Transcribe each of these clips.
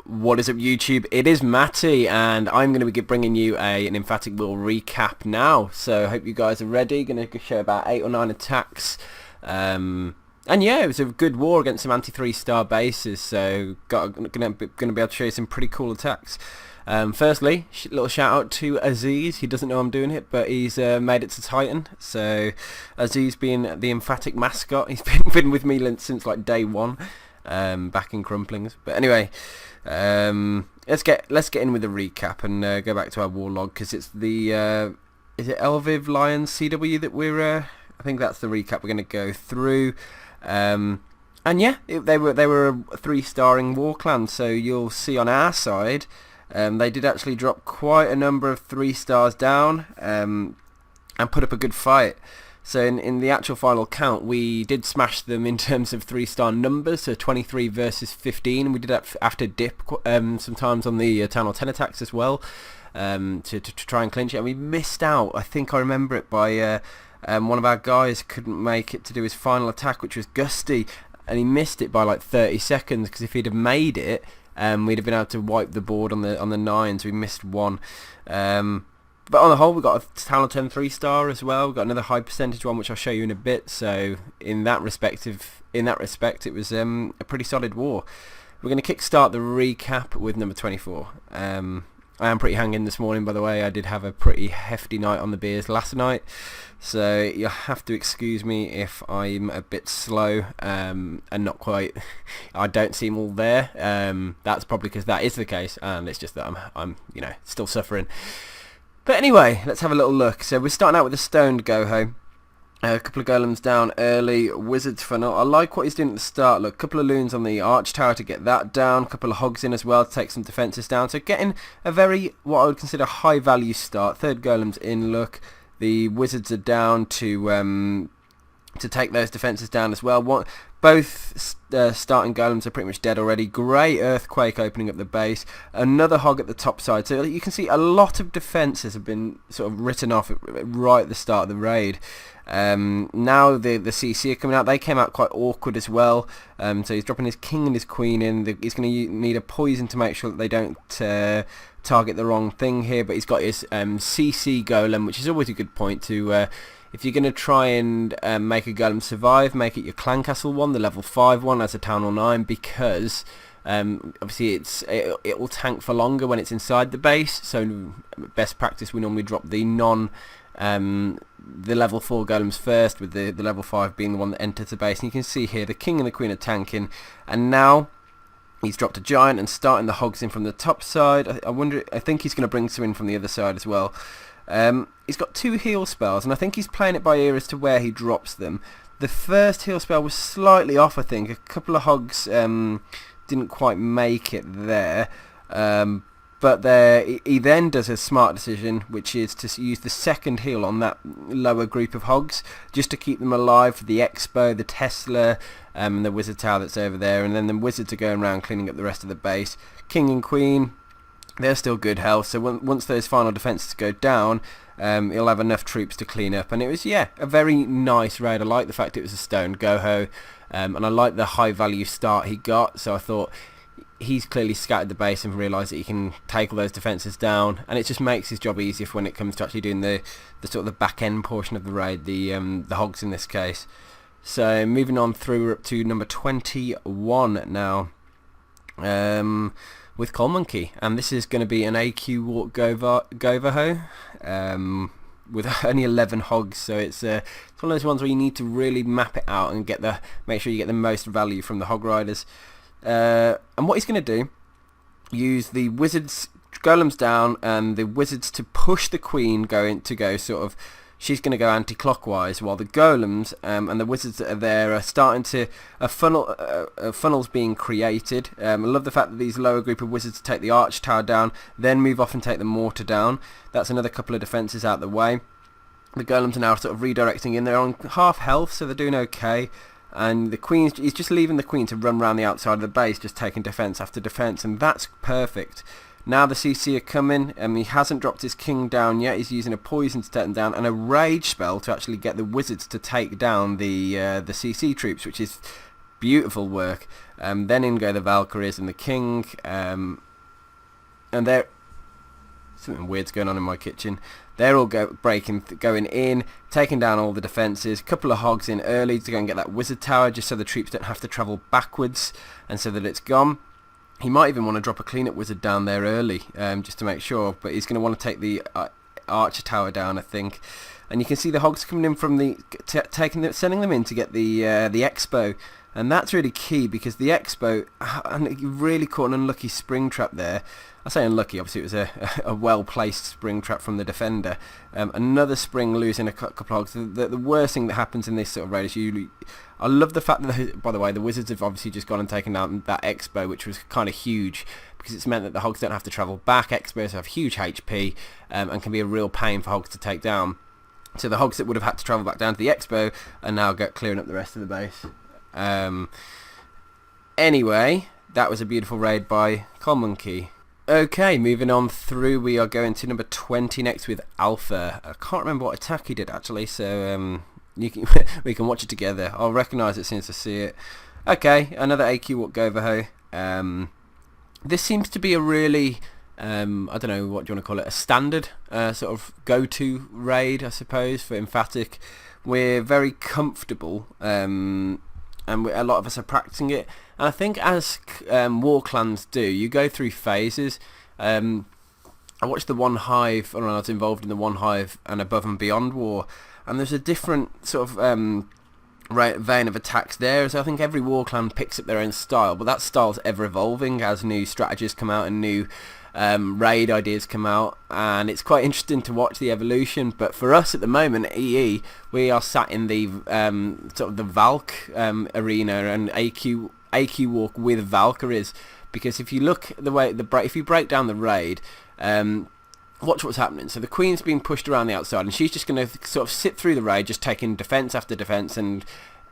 What is up, YouTube? It is Matty, and I'm going to be bringing you an Emphatic Wheel recap now. So I hope you guys are ready. Going to show about 8 or 9 attacks. And yeah, it was a good war against some anti-3-star bases, so going to be able to show you some pretty cool attacks. Firstly, little shout out to Aziz. He doesn't know I'm doing it, but he's made it to Titan. So Aziz being the Emphatic mascot, he's been with me since like day 1. Back in Crumplings. But anyway, let's get in with the recap and go back to our war log, because it's the is it Lviv Lions CW that we're I think that's the recap we're going to go through. And yeah, they were a 3-starring war clan, so you'll see on our side they did actually drop quite a number of 3 stars down and put up a good fight. So in the actual final count, we did smash them in terms of 3-star numbers, so 23 versus 15. We did that after dip sometimes on the Town Hall 10 attacks as well, to try and clinch it. And we missed out, I think I remember it, by one of our guys couldn't make it to do his final attack, which was Gusty, and he missed it by like 30 seconds, because if he'd have made it, we'd have been able to wipe the board on the 9s. We missed one. But on the whole, we got a Town Hall 10 3-star as well. We got another high percentage one, which I'll show you in a bit. So in that respect, it was a pretty solid war. We're going to kickstart the recap with number 24. I am pretty hanging this morning, by the way. I did have a pretty hefty night on the beers last night, so you'll have to excuse me if I'm a bit slow and not quite. I don't seem all there. That's probably because that is the case, and it's just that I'm still suffering. But anyway, let's have a little look. So we're starting out with a stoned Goho. A couple of golems down early. Wizard's funnel. I like what he's doing at the start. Look, a couple of loons on the arch tower to get that down. A couple of hogs in as well to take some defences down. So getting a very, what I would consider, high value start. Third golem's in. Look, the wizards are down to take those defences down as well. Both starting golems are pretty much dead already. Great earthquake opening up the base. Another hog at the top side. So you can see a lot of defences have been sort of written off right at the start of the raid. Now the CC are coming out. They came out quite awkward as well. So he's dropping his king and his queen in. He's going to need a poison to make sure that they don't target the wrong thing here. But he's got his CC golem, which is always a good point to... if you're going to try and make a golem survive, make it your clan castle one, the level 5 one as a Town Hall 9, because obviously it will tank for longer when it's inside the base. So best practice, we normally drop the the level 4 golems first, with the level 5 being the one that enters the base. And you can see here the king and the queen are tanking, and now he's dropped a giant and starting the hogs in from the top side. I think he's going to bring some in from the other side as well. He's got 2 heal spells, and I think he's playing it by ear as to where he drops them. The first heal spell was slightly off, I think. A couple of hogs didn't quite make it there. But he then does a smart decision, which is to use the second heal on that lower group of hogs, just to keep them alive for the Expo, the Tesla, and the Wizard Tower that's over there. And then the Wizards are going around cleaning up the rest of the base. King and Queen, they're still good health, so once those final defences go down, he'll have enough troops to clean up. And it was, yeah, a very nice raid. I like the fact it was a stoned Goho, and I like the high value start he got. So I thought he's clearly scattered the base and realised that he can take all those defences down, and it just makes his job easier when it comes to actually doing the sort of the back end portion of the raid, the hogs in this case. So moving on through up to number 21 now. With Coal Monkey, and this is going to be an AQ Walk Govaho with only 11 hogs, so it's one of those ones where you need to really map it out and make sure you get the most value from the hog riders. And what he's going to do, use the wizards golems down and the wizards to push the queen she's going to go anti-clockwise, while the golems and the wizards that are there are starting to... funnels being created. I love the fact that these lower group of wizards take the arch tower down, then move off and take the mortar down. That's another couple of defences out the way. The golems are now sort of redirecting in. They're on half health, so they're doing okay. And the queen, he's just leaving the queen to run around the outside of the base, just taking defence after defence, and that's perfect. Now the CC are coming, he hasn't dropped his king down yet. He's using a poison to take them down, and a rage spell to actually get the wizards to take down the CC troops, which is beautiful work. Then in go the Valkyries and the King, and they're something weird's going on in my kitchen. They're all going in, taking down all the defences. A couple of hogs in early to go and get that wizard tower, just so the troops don't have to travel backwards, and so that it's gone. He might even want to drop a cleanup wizard down there early, just to make sure. But he's going to want to take the archer tower down, I think. And you can see the hogs coming in from sending them in to get the expo. And that's really key, because the expo, and you really caught an unlucky spring trap there. I say unlucky, obviously it was a well-placed spring trap from the defender. Another spring losing a couple of hogs. The worst thing that happens in this sort of raid is usually... I love the fact that, by the way, the wizards have obviously just gone and taken out that expo, which was kind of huge, because it's meant that the hogs don't have to travel back. Expos have huge HP, and can be a real pain for hogs to take down. So the hogs that would have had to travel back down to the expo are now clearing up the rest of the base. Anyway, that was a beautiful raid by Coal Monkey. Okay, moving on through, we are going to number 20 next with Alpha. I can't remember what attack he did actually, so we can watch it together. I'll recognise it as soon as I see it. Okay, another AQ walk over ho. This seems to be a really, I don't know, what do you want to call it, a standard sort of go-to raid, I suppose, for Emphatic. We're very comfortable, and a lot of us are practicing it. And I think as war clans do, you go through phases. I watched the One Hive, I was involved in the One Hive and Above and Beyond war, and there's a different sort of vein of attacks there. So I think every war clan picks up their own style, but that style's ever evolving as new strategies come out and new raid ideas come out, and it's quite interesting to watch the evolution. But for us at the moment, EE, we are sat in the sort of the Valk arena and AQ walk with Valkyries, because if you look at the way if you break down the raid, watch what's happening. So the Queen's being pushed around the outside, and she's just going to sort of sit through the raid, just taking defence after defence, and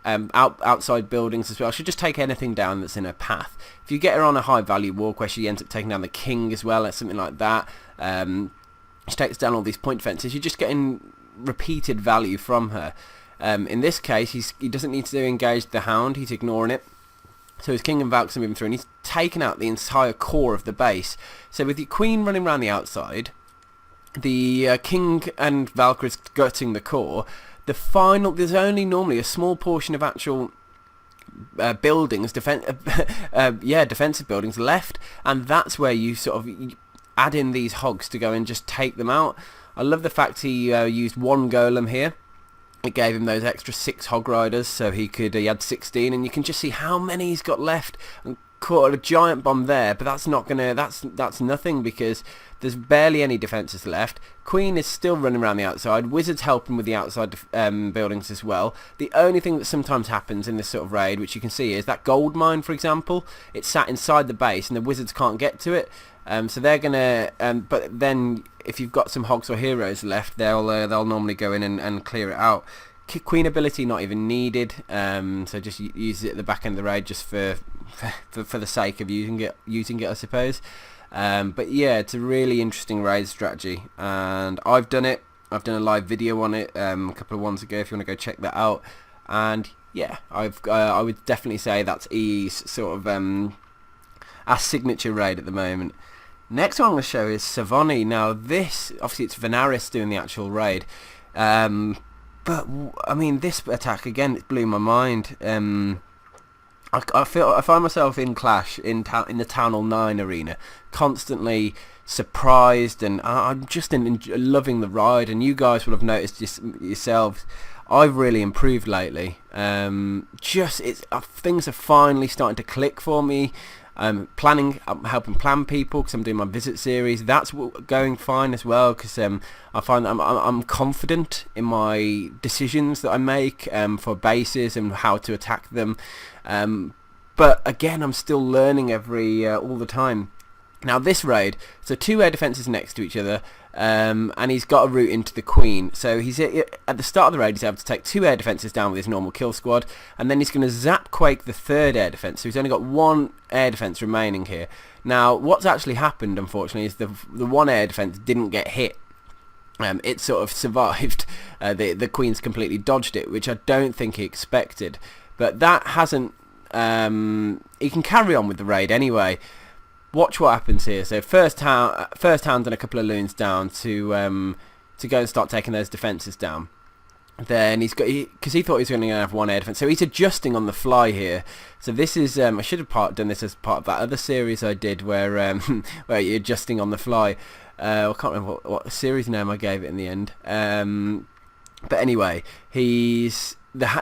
outside buildings as well. She'll just take anything down that's in her path. If you get her on a high value walk where she ends up taking down the King as well, or something like that, she takes down all these point defences, you're just getting repeated value from her. In this case, he doesn't need to engage the Hound, he's ignoring it. So his King and Valks are moving through, and he's taken out the entire core of the base. So with your Queen running around the outside, the King and Valkyries gutting the core, there's only normally a small portion of actual buildings, defensive buildings left, and that's where you sort of add in these hogs to go and just take them out. I love the fact he used one golem here. It gave him those extra 6 hog riders, so he had 16, and you can just see how many he's got left. And caught a giant bomb there, but that's nothing, because there's barely any defences left. Queen is still running around the outside. Wizards helping with the outside buildings as well. The only thing that sometimes happens in this sort of raid, which you can see, is that gold mine, for example. It's sat inside the base, and the Wizards can't get to it. So they're gonna, but then if you've got some hogs or heroes left, they'll normally go in and clear it out. Queen ability not even needed, so just use it at the back end of the raid just for the sake of using it, I suppose. But yeah, it's a really interesting raid strategy, and I've done it. I've done a live video on it a couple of ones ago. If you want to go check that out, and yeah, I would definitely say that's EE's sort of our signature raid at the moment. Next one I'm going to show is Savoni. Now this, obviously it's Venaris doing the actual raid, but I mean this attack again, it blew my mind. I find myself in Clash in the Town Hall 9 arena, constantly surprised, and I'm just loving the ride. And you guys will have noticed yourselves, I've really improved lately. Things are finally starting to click for me. I'm helping plan people because I'm doing my visit series. That's going fine as well, because I find that I'm confident in my decisions that I make for bases and how to attack them. But again, I'm still learning all the time. Now this raid, so 2 air defences next to each other, and he's got a route into the Queen. So he's at the start of the raid, he's able to take 2 air defences down with his normal kill squad, and then he's going to zap quake the 3rd air defence. So he's only got 1 air defence remaining here. Now what's actually happened, unfortunately, is the 1 air defence didn't get hit. It sort of survived. The Queen's completely dodged it, which I don't think he expected. But that hasn't he can carry on with the raid anyway. Watch what happens here. So first hound and a couple of loons down to go and start taking those defences down. Then he's got, because he thought he was going to have one air defence, so he's adjusting on the fly here. So this is, I should have done this as part of that other series I did where where you're adjusting on the fly. I can't remember what series name I gave it in the end. But anyway, he's the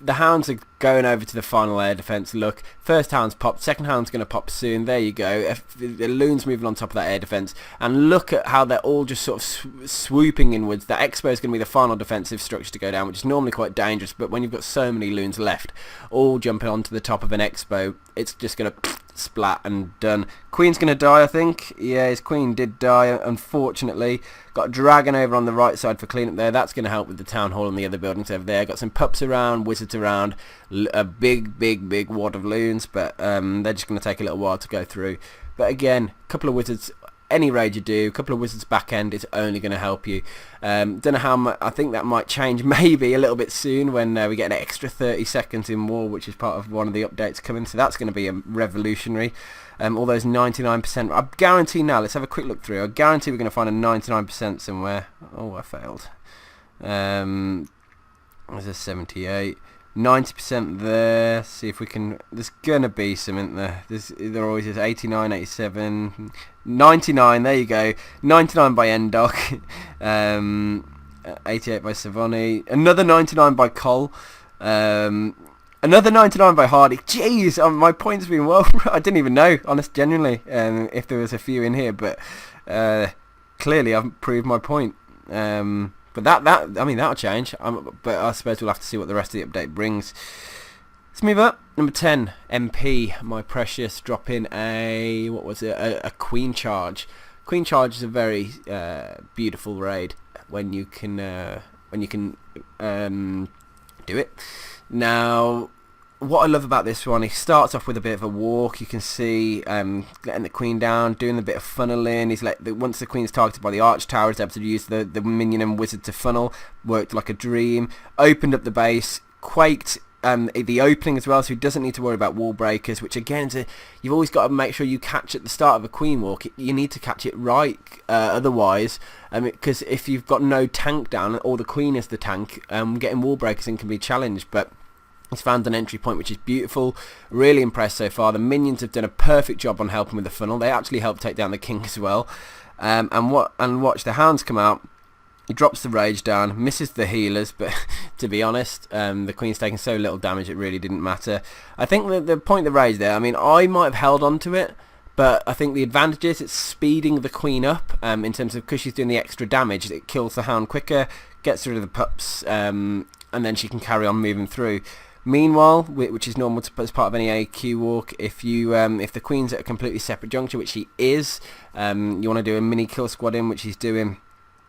hounds are going over to the final air defence. Look, first hound's popped, second hound's going to pop soon. There you go. The loon's moving on top of that air defence, and look at how they're all just sort of swooping inwards. That expo is going to be the final defensive structure to go down, which is normally quite dangerous, but when you've got so many loons left all jumping onto the top of an expo, it's just going to splat and done. Queen's going to die, I think. Yeah, his queen did die, unfortunately. Got a dragon over on the right side for cleanup there. That's going to help with the town hall and the other buildings over there. Got some pups around, wizards around, a big wad of loons, but they're just going to take a little while to go through. But again, a couple of wizards, any raid you do, a couple of wizards back end, it's only going to help you. Don't know how much. I think that might change maybe a little bit soon when we get an extra 30 seconds in war, which is part of one of the updates coming. So that's going to be a revolutionary. All those 99%. I guarantee now. Let's have a quick look through. I guarantee we're going to find a 99% somewhere. Oh, I failed. There's a 78. 90% there. See if we can. There's gonna be some in there. There always is. 89, 87, 99. There you go. 99 by Endok. 88 by Savoni. Another 99 by Cole. Another 99 by Hardy. Jeez, my points been well. I didn't even know, honest, genuinely, if there was a few in here, but clearly I've proved my point. But I mean, that'll change. But I suppose we'll have to see what the rest of the update brings. Let's move up. Number 10, MP, my precious, drop in a, what was it? A Queen Charge. Queen Charge is a very beautiful raid when you can do it. Now, what I love about this one, he starts off with a bit of a walk. You can see letting the queen down, doing a bit of funneling. He's once the queen's targeted by the arch tower, he's able to use the minion and wizard to funnel. Worked like a dream. Opened up the base, quaked the opening as well, so he doesn't need to worry about wall breakers, which again, you've always got to make sure you catch at the start of a queen walk. You need to catch it right, otherwise, because if you've got no tank down or the queen is the tank, getting wall breakers in can be challenged. But he's found an entry point which is beautiful. Really impressed so far. The minions have done a perfect job on helping with the funnel. They actually helped take down the king as well. And watch the hounds come out. He drops the rage down, misses the healers, but to be honest, the queen's taking so little damage it really didn't matter. I think the point of the rage there, I mean, I might have held on to it, but I think the advantage is it's speeding the queen up in terms of, because she's doing the extra damage, it kills the hound quicker, gets rid of the pups, and then she can carry on moving through. Meanwhile, which is normal as part of any AQ walk, if the queen's at a completely separate juncture, which she is, you want to do a mini kill squad in, which he's doing.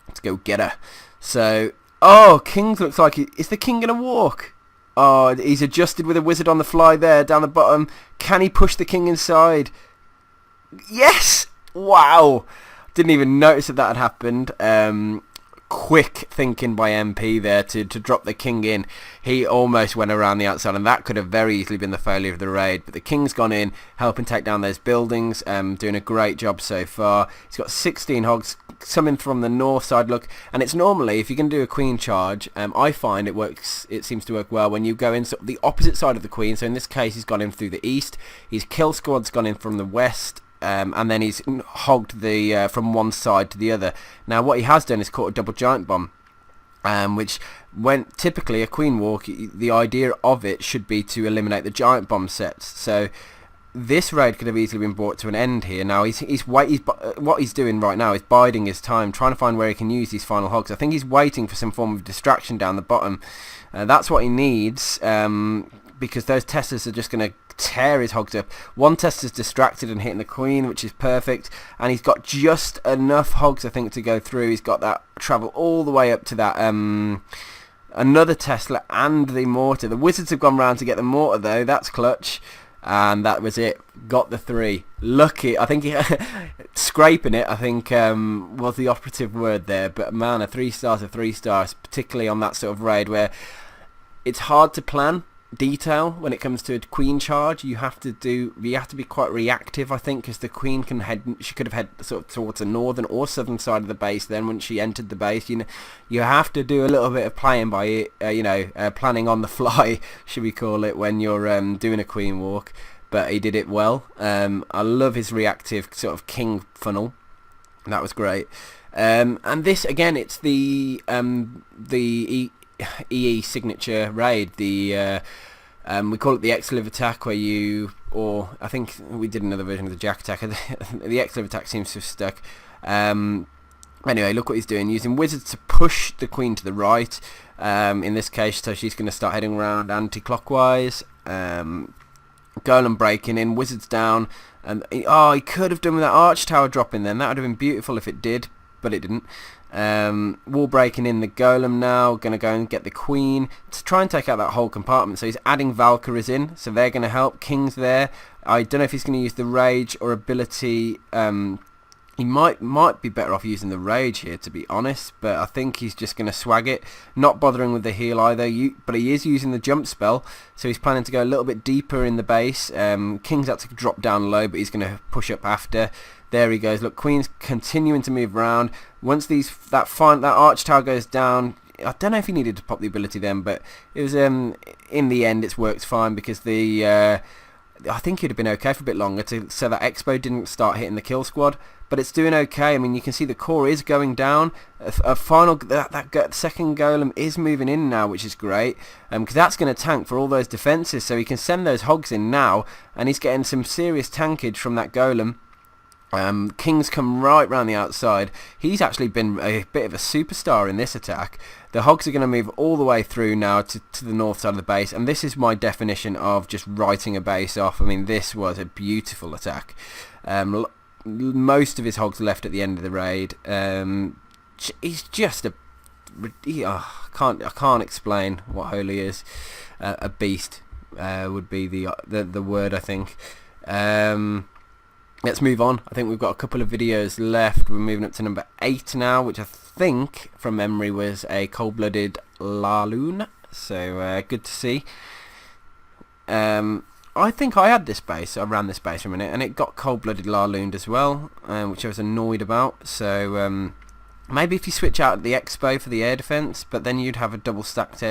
Let's go get her. So, King looks like is the king gonna walk? Oh, he's adjusted with a wizard on the fly there down the bottom. Can he push the king inside? Yes! Wow! Didn't even notice that had happened. Quick thinking by MP there to drop the king in. He almost went around the outside, and that could have very easily been the failure of the raid, but the king's gone in, helping take down those buildings, doing a great job so far. He's got 16 hogs coming from the north side, look, and it's normally, if you're going to do a queen charge, I find it seems to work well when you go in sort of the opposite side of the queen. So in this case he's gone in through the east, his kill squad's gone in from the west, and then he's hogged from one side to the other. Now what he has done is caught a double giant bomb, which when typically a queen walk, the idea of it should be to eliminate the giant bomb sets. So this raid could have easily been brought to an end here. Now what he's doing right now is biding his time, trying to find where he can use these final hogs. I think he's waiting for some form of distraction down the bottom. That's what he needs, because those testers are just going to tear his hogs up. One tester's distracted and hitting the queen, which is perfect, and he's got just enough hogs, I think, to go through. He's got that travel all the way up to that another Tesla and the mortar. The wizards have gone round to get the mortar though. That's clutch. And that was it. Got the 3. Lucky. I think scraping it, I think, was the operative word there. But man, a 3-star's a 3-star, particularly on that sort of raid where it's hard to plan. detail when it comes to a queen charge. You have to be quite reactive, I think, because the queen she could have head sort of towards the northern or southern side of the base. Then once she entered the base, you have to do a little bit of playing by it, planning on the fly, should we call it, when you're doing a queen walk. But he did it well. I love his reactive sort of king funnel. That was great. And this again, it's the EE signature raid. We call it the X-Live attack, or I think we did another version of the Jack attack. The X-Live attack seems to have stuck. Anyway, look what he's doing, using wizards to push the queen to the right, in this case, so she's going to start heading around anti-clockwise. Golem breaking in, wizards down, and he could have done with that arch tower dropping then. That would have been beautiful if it did, but it didn't. Wall breaking in, the golem now going to go and get the queen to try and take out that whole compartment. So he's adding Valkyries in, so they're going to help. King's there. I don't know if he's going to use the rage or ability. He might be better off using the rage here, to be honest, but I think he's just going to swag it, not bothering with the heal either. But he is using the jump spell, so he's planning to go a little bit deeper in the base. King's had to drop down low, but he's going to push up after. There he goes. Look, Queen's continuing to move around. Once that arch tower goes down, I don't know if he needed to pop the ability then, but it was in the end it's worked fine, because I think it'd have been okay for a bit longer so that Expo didn't start hitting the kill squad, but it's doing okay. I mean, you can see the core is going down. That second golem is moving in now, which is great, because that's going to tank for all those defenses, so he can send those hogs in now, and he's getting some serious tankage from that golem. King's come right round the outside. He's actually been a bit of a superstar in this attack. The hogs are going to move all the way through now to the north side of the base, and this is my definition of just writing a base off. I mean, this was a beautiful attack. Most of his hogs left at the end of the raid. He's just I can't explain what Holy is. A beast would be the word, I think. Let's move on. I think we've got a couple of videos left. We're moving up to number 8 now, which I think, from memory, was a cold-blooded LaLoon. So, good to see. I think I had this base. I ran this base for a minute, and it got cold-blooded LaLooned as well, which I was annoyed about. So, maybe if you switch out the Expo for the air defense, but then you'd have a double-stacked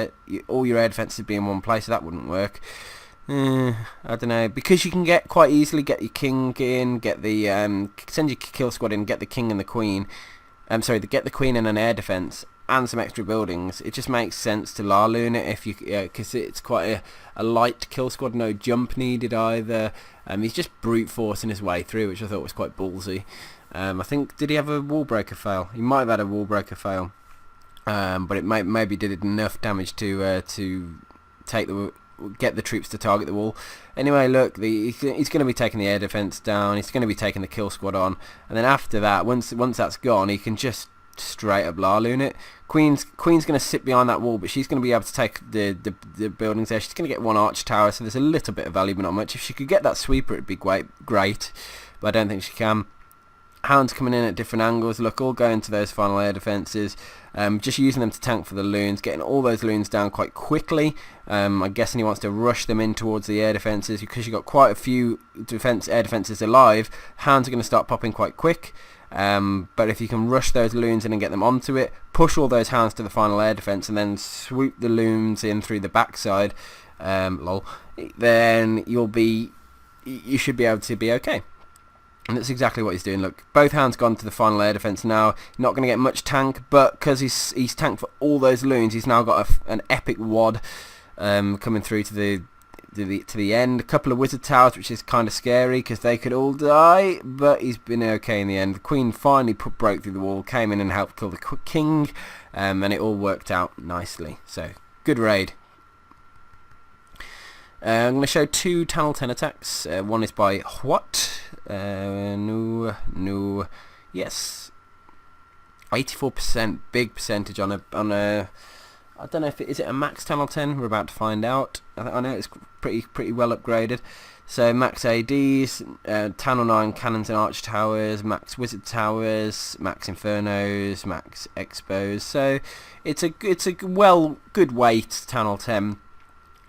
all your air defenses be in one place, so that wouldn't work. I don't know, because you can quite easily get your king in, send your kill squad in, get the king and the queen. Get the queen and an air defense and some extra buildings. It just makes sense to LaLoon it because it's quite a light kill squad, no jump needed either. He's just brute forcing his way through, which I thought was quite ballsy. I think, did he have a wall breaker fail? He might have had a wall breaker fail, but it maybe did enough damage to get the troops to target the wall. Anyway, look, he's going to be taking the air defense down. He's going to be taking the kill squad on, and then after that, once that's gone, he can just straight up LaLoon it. Queen's going to sit behind that wall, but she's going to be able to take the buildings there. She's going to get one arch tower, so there's a little bit of value, but not much. If she could get that sweeper, it'd be great, but I don't think she can. Hounds coming in at different angles. Look, all going to those final air defences. Just using them to tank for the loons, getting all those loons down quite quickly. I'm guessing he wants to rush them in towards the air defences, because you've got quite a few air defences alive. Hounds are going to start popping quite quick. But if you can rush those loons in and get them onto it, push all those hounds to the final air defence, and then swoop the loons in through the backside, then you should be able to be okay. And that's exactly what he's doing. Look, both hounds gone to the final air defense now. Not going to get much tank, but because he's tanked for all those loons, he's now got an epic wad coming through to the end. A couple of wizard towers, which is kind of scary because they could all die, but he's been okay in the end. The queen finally broke through the wall, came in and helped kill the king, and it all worked out nicely. So, good raid. I'm going to show 2 Tunnel 10 attacks. One is by what? Yes, 84%, big percentage on a. I don't know if is it a max Tunnel 10. We're about to find out. I know it's pretty well upgraded. So max ADs, Tunnel 9 cannons and arch towers, max wizard towers, max infernos, max expos. So it's a good weight Tunnel 10.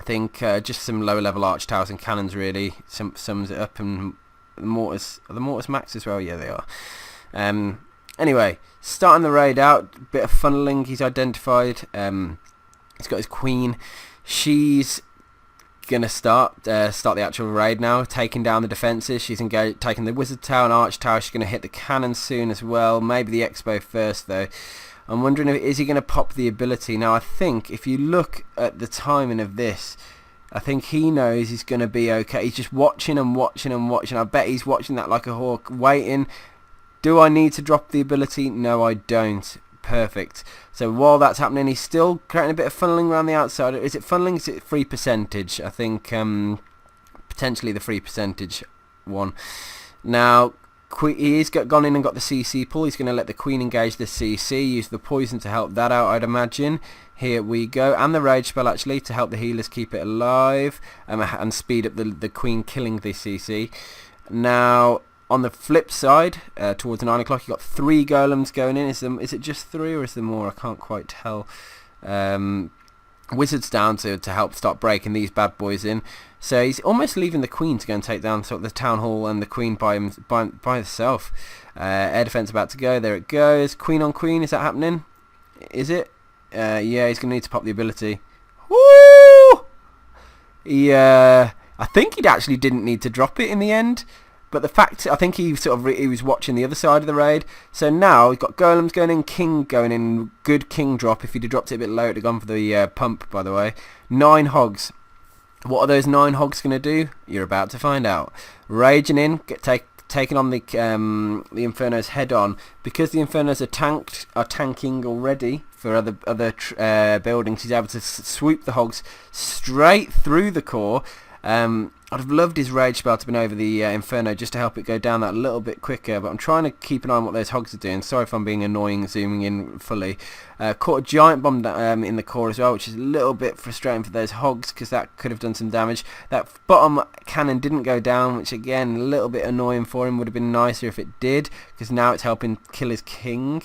I think just some lower level arch towers and cannons really sums it up, and the mortars, are the mortars max as well? Yeah, they are. Anyway, starting the raid out, bit of funneling. He's identified. He's got his queen. She's gonna start the actual raid now, taking down the defences. She's engaged, taking the wizard tower and arch tower. She's gonna hit the cannon soon as well. Maybe the expo first though. I'm wondering is he gonna pop the ability now? I think if you look at the timing of this, I think he knows he's gonna be okay. He's just watching and watching and watching. I bet he's watching that like a hawk, waiting. Do I need to drop the ability? No, I don't. Perfect. So while that's happening, he's still creating a bit of funneling around the outside. Is it funneling? Is it free percentage? I think potentially the free percentage one. Now he's gone in and got the CC pull. He's going to let the queen engage the CC, use the poison to help that out, I'd imagine. Here we go, and the rage spell actually to help the healers keep it alive and speed up the queen killing the CC. Now on the flip side, towards 9 o'clock, you've got 3 golems going in. Is it just 3 or is there more? I can't quite tell. Wizards down to help start breaking these bad boys in. So he's almost leaving the queen to go and take down sort of the town hall and the queen by herself. Air defense about to go. There it goes. Queen on queen. Is that happening? Is it? Yeah, he's going to need to pop the ability. Woo! Yeah, I think he actually didn't need to drop it in the end. But the fact, I think he was watching the other side of the raid. So now he's got golems going in, king going in, good king drop. If he'd have dropped it a bit low, it'd have gone for the pump, by the way. 9 hogs. What are those 9 hogs going to do? You're about to find out. Raging in, taking on the Infernos head on. Because the Infernos are tanking already for other buildings, he's able to swoop the hogs straight through the core. I'd have loved his rage spell to have been over the Inferno just to help it go down that little bit quicker, but I'm trying to keep an eye on what those hogs are doing. Sorry if I'm being annoying zooming in fully. Caught a giant bomb in the core as well, which is a little bit frustrating for those hogs because that could have done some damage. That bottom cannon didn't go down, which again a little bit annoying for him. Would have been nicer if it did, because now it's helping kill his king.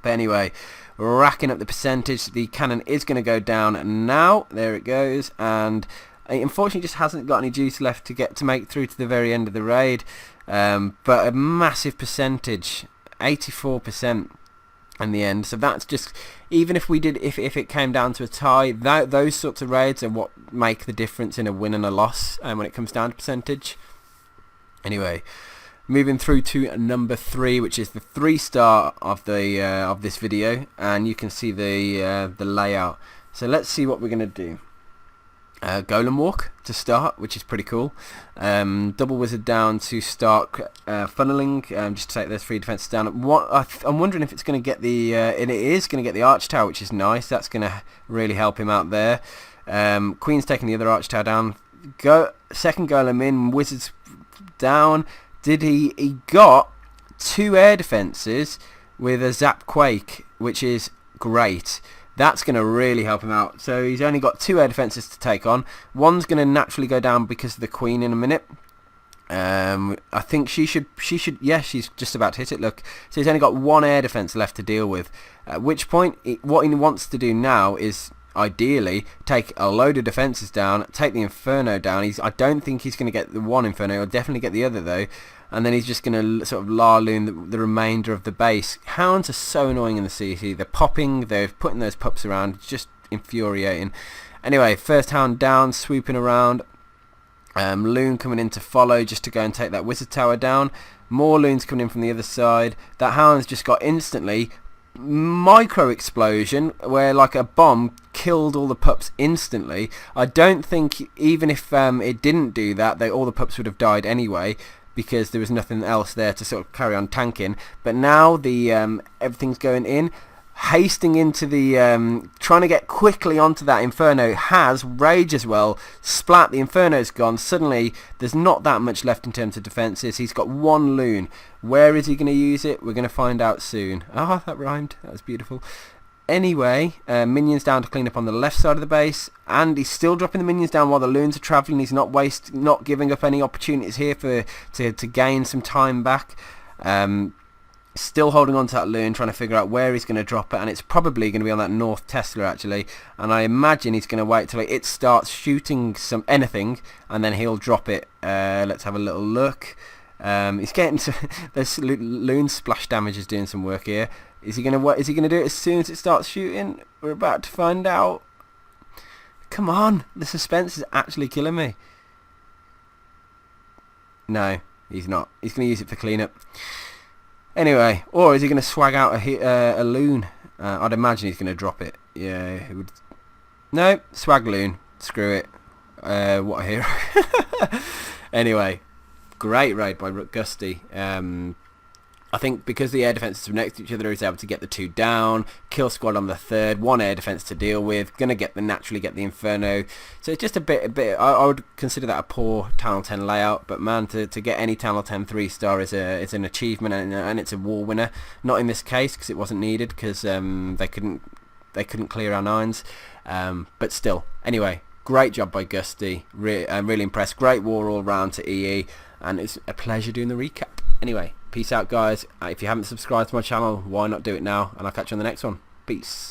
But anyway, racking up the percentage. The cannon is going to go down now. There it goes, and it unfortunately just hasn't got any juice left to make through to the very end of the raid. But a massive percentage, 84% in the end. So that's just, even if it came down to a tie, those sorts of raids are what make the difference in a win and a loss when it comes down to percentage. Anyway, moving through to number 3, which is the 3-star of this video, and you can see the layout. So let's see what we're going to do. Golem walk to start, which is pretty cool. Double wizard down to start funneling, just to take those 3 defenses down. I'm wondering if it's going to get the and it is going to get the arch tower, which is nice. That's going to really help him out there. Queen's taking the other arch tower down. Second golem in, wizards down. He got 2 air defenses with a zap quake, which is great. That's going to really help him out. So he's only got 2 air defenses to take on. One's going to naturally go down because of the queen in a minute. I think she should. Yeah, she's just about to hit it. Look, so he's only got 1 air defense left to deal with. At which point, what he wants to do now is ideally take a load of defenses down, take the Inferno down. I don't think he's going to get the 1 Inferno. He'll definitely get the other though. And then he's just going to sort of LaLoon the remainder of the base. Hounds are so annoying in the CC. They're popping, they're putting those pups around. It's just infuriating. Anyway, first hound down, swooping around. Loon coming in to follow just to go and take that wizard tower down. More loons coming in from the other side. That hound's just got instantly micro explosion where like a bomb killed all the pups instantly. I don't think even if it didn't do that, all the pups would have died anyway, because there was nothing else there to sort of carry on tanking. But now the everything's going in, hasting into the trying to get quickly onto that Inferno. Has rage as well. Splat, the Inferno's gone. Suddenly there's not that much left in terms of defenses. He's got 1 loon. Where is he going to use it? We're going to find out soon. Ah, that rhymed. That was beautiful. Anyway, minions down to clean up on the left side of the base, and he's still dropping the minions down while the loons are travelling. He's not giving up any opportunities here to gain some time back. Still holding on to that loon, trying to figure out where he's going to drop it, and it's probably going to be on that North Tesla actually, and I imagine he's going to wait till it starts shooting anything, and then he'll drop it. Let's have a little look. He's getting to this loon splash damage is doing some work here. Is he going to do it as soon as it starts shooting? We're about to find out. Come on, the suspense is actually killing me. No, he's not. He's going to use it for cleanup. Anyway, or is he going to swag out a loon? I'd imagine he's going to drop it. Yeah, he would. No, swag loon. Screw it. What a hero. Anyway, great raid by Gusty. I think because the air defenses were next to each other, he's able to get the 2 down, kill squad on the 3rd, 1 air defense to deal with, gonna naturally get the Inferno. So it's just a bit. I would consider that a poor Town 10 layout, but man, to get any Town 10 3-star is an achievement, and it's a war winner. Not in this case because it wasn't needed, because they couldn't clear our 9s, but still. Anyway, great job by Gusty. I'm really impressed. Great war all round to EE, and it's a pleasure doing the recap. Anyway, peace out guys. If you haven't subscribed to my channel, why not do it now, and I'll catch you on the next one. Peace.